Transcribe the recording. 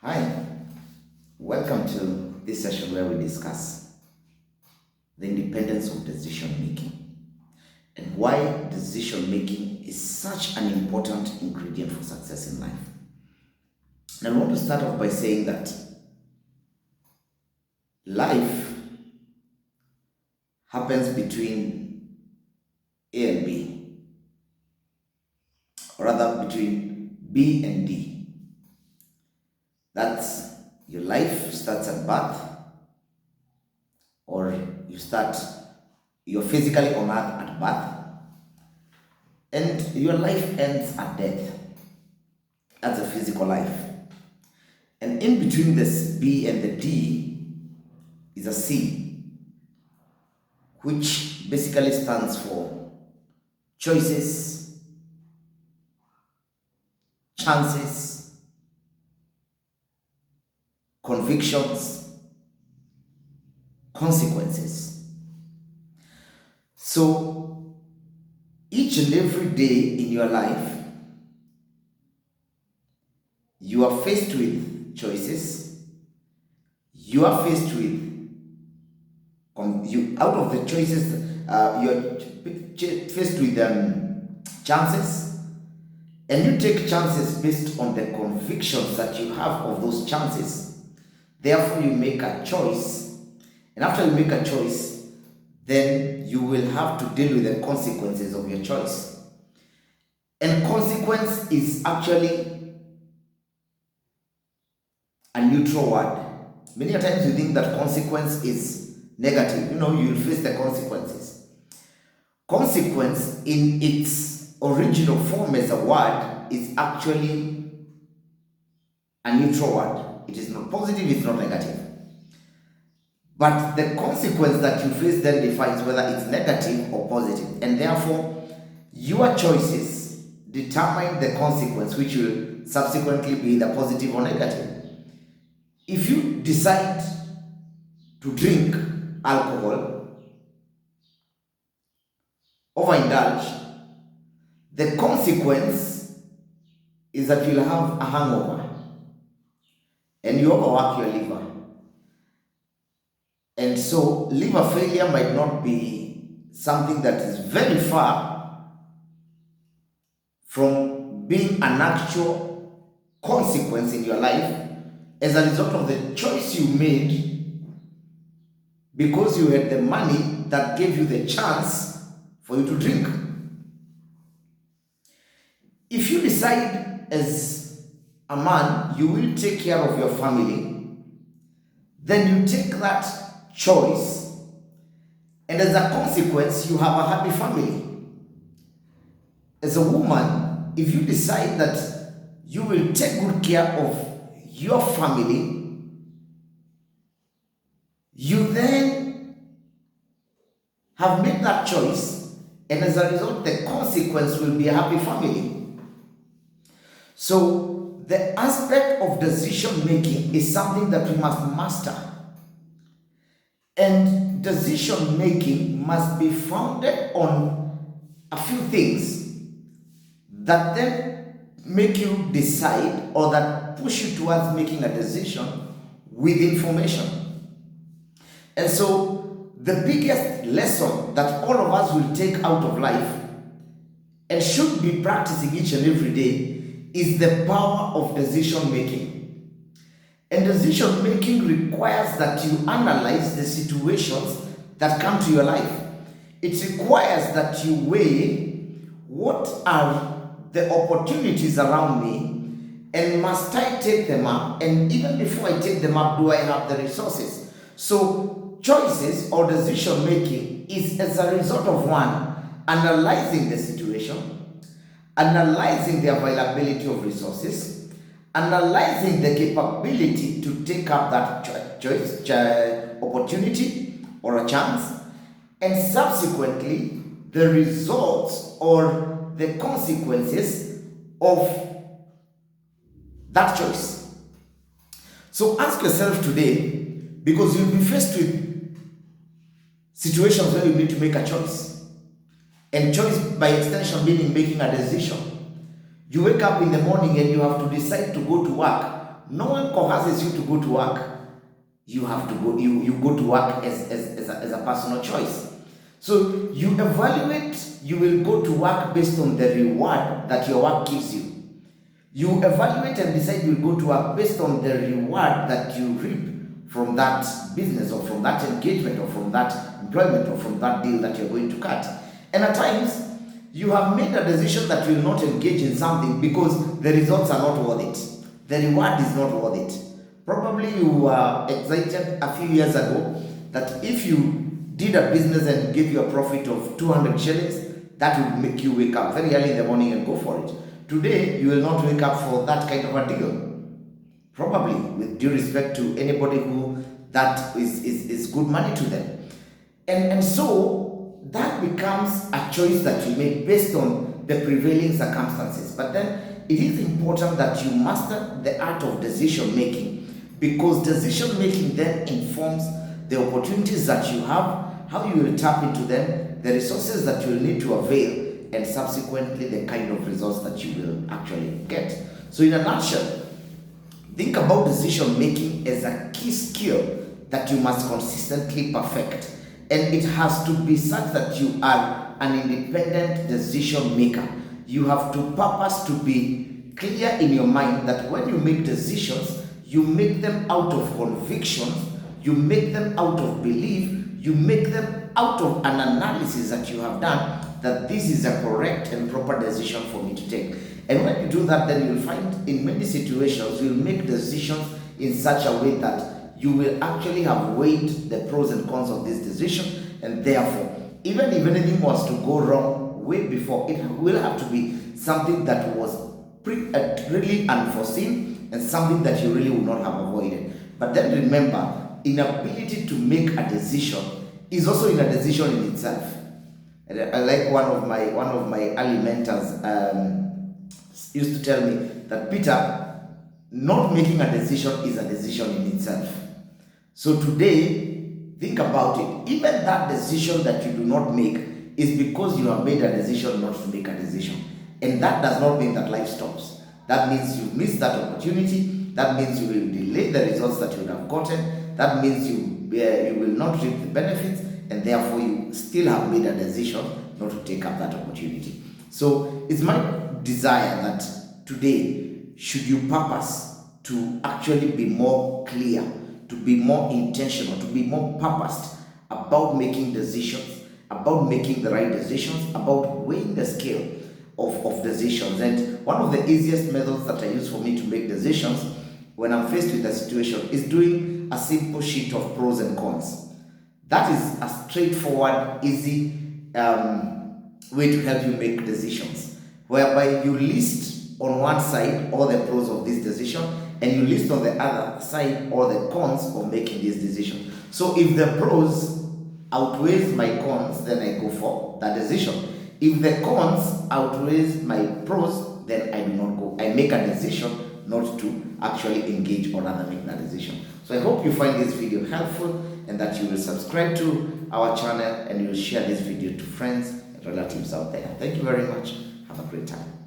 Hi, welcome to this session where we discuss the independence of decision making and why decision making is such an important ingredient for success in life. And I want to start off by saying that life happens between A and B, or rather between B and D. That's your life starts at birth, or you're physically on earth at birth, and your life ends at death. That's a physical life. And in between this B and the D is a C, which basically stands for choices, chances, convictions, consequences. So each and every day in your life, you are faced with choices. You are faced with out of the choices. You're faced with chances, and you take chances based on the convictions that you have of those chances. Therefore, you make a choice, and after you make a choice, then you will have to deal with the consequences of your choice. And consequence is actually a neutral word. Many times you think that consequence is negative. You'll face the consequences. Consequence in its original form as a word is actually a neutral word. It is not positive, it's not negative. But the consequence that you face then defines whether it's negative or positive. And therefore, your choices determine the consequence, which will subsequently be either positive or negative. If you decide to drink alcohol, overindulge, the consequence is that you'll have a hangover and you overwork your liver. And so liver failure might not be something that is very far from being an actual consequence in your life as a result of the choice you made, because you had the money that gave you the chance for you to drink. If you decide as a man you will take care of your family, then you take that choice, and as a consequence you have a happy family. As a woman, if you decide that you will take good care of your family, you then have made that choice, and as a result the consequence will be a happy family. So the aspect of decision making is something that we must master. And decision making must be founded on a few things that then make you decide, or that push you towards making a decision with information. And so the biggest lesson that all of us will take out of life and should be practicing each and every day is the power of decision making. And decision making requires that you analyze the situations that come to your life. It requires that you weigh what are the opportunities around me, and must I take them up? And even before I take them up, do I have the resources? So choices or decision making is as a result of one, analyzing the situation, analyzing the availability of resources, analyzing the capability to take up that choice, opportunity or a chance, and subsequently the results or the consequences of that choice. So ask yourself today, because you'll be faced with situations where you need to make a choice, and choice by extension meaning making a decision. You wake up in the morning and you have to decide to go to work no one coerces you to go to work. You have to go, you go to work as a personal choice. So you evaluate, you will go to work based on the reward that your work gives you. You evaluate and decide you will go to work based on the reward that you reap from that business or from that engagement or from that employment or from that deal that you're going to cut. And at times, you have made a decision that you will not engage in something because the results are not worth it. The reward is not worth it. Probably you were excited a few years ago that if you did a business and gave you a profit of 200 shillings, that would make you wake up very early in the morning and go for it. Today, you will not wake up for that kind of a deal. Probably, with due respect to anybody who that is good money to them. And so, that becomes a choice that you make based on the prevailing circumstances. But then, it is important that you master the art of decision making, because decision making then informs the opportunities that you have, how you will tap into them, the resources that you will need to avail, and subsequently the kind of results that you will actually get. So in a nutshell, think about decision making as a key skill that you must consistently perfect. And it has to be such that you are an independent decision maker. You have to purpose to be clear in your mind that when you make decisions, you make them out of conviction, you make them out of belief, you make them out of an analysis that you have done that this is a correct and proper decision for me to take. And when you do that, then you'll find in many situations, you'll make decisions in such a way that you will actually have weighed the pros and cons of this decision, and therefore, even if anything was to go wrong way before, it will have to be something that was really unforeseen and something that you really would not have avoided. But then remember, inability to make a decision is also in a decision in itself. I like one of my early mentors used to tell me that, Peter, not making a decision is a decision in itself. So today, think about it. Even that decision that you do not make is because you have made a decision not to make a decision. And that does not mean that life stops. That means you missed that opportunity. That means you will delay the results that you would have gotten. That means you will not reap the benefits, and therefore you still have made a decision not to take up that opportunity. So it's my desire that today, should you purpose to actually be more clear, to be more intentional, to be more purposed about making decisions, about making the right decisions, about weighing the scale of decisions. And one of the easiest methods that I use for me to make decisions when I'm faced with a situation is doing a simple sheet of pros and cons. That is a straightforward, easy way to help you make decisions, whereby you list on one side all the pros of this decision and you list on the other side all the cons of making this decision. So if the pros outweighs my cons, then I go for that decision. If the cons outweighs my pros, then I do not go. I make a decision not to actually engage or rather make that decision. So I hope you find this video helpful and that you will subscribe to our channel and you will share this video to friends and relatives out there. Thank you very much. Have a great time.